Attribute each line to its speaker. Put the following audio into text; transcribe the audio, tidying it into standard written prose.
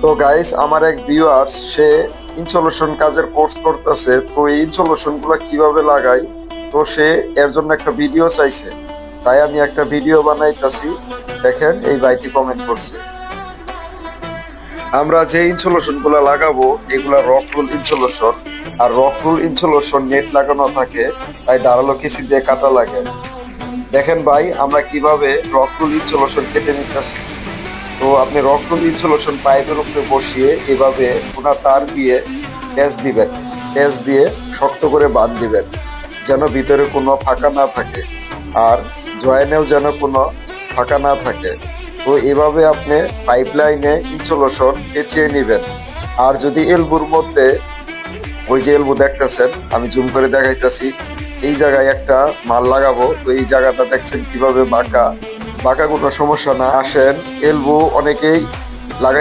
Speaker 1: তো গাইস, আমার এক ভিউয়ার্স সে ইনসুলেশন কাজের কোর্স করতেছে। তো এই ইনসুলেশন গুলো কিভাবে লাগাই, তো সে এর জন্য একটা ভিডিও চাইছে। তাই আমি একটা ভিডিও বানাইতেছি। দেখেন এই ভাইটি কমেন্ট করছে, আমরা যে ইনসুলেশন গুলা লাগাবো এগুলা রক রুল ইনসুলেশন। আর রক রুল ইনসুলেশন নেট লাগানো থাকে, তাই ধারালো কিসি দিয়ে কাটা লাগে। দেখেন ভাই, আমরা কিভাবে রক রুল ইনসুলেশন কেটে নিতেছি। তো আপনি রকরুল ইনসুলেশন পাইপের উপরে বসিয়ে এভাবে কোনা তার দিয়ে প্যাঁচ দিবেন। প্যাঁচ দিয়ে শক্ত করে বাঁধ দিবেন, যেন ভিতরে কোনো ফাঁকা না থাকে, আর জয়েনেও যেন কোনো ফাঁকা না থাকে। তো এভাবে আপনি পাইপ লাইনে ইনসুলেশন পেঁচিয়ে নেবেন। আর যদি এলবুর মধ্যে, ওই যে এলবু দেখতেছেন, আমি জুম করে দেখাইতেছি, এই জায়গায় একটা মাল লাগাবো। তো এই জায়গাটা দেখছেন কিভাবে বাঁকা, বাঁকা কোনো সমস্যা না। আসেন, এলবো অনেকেই লাগাই।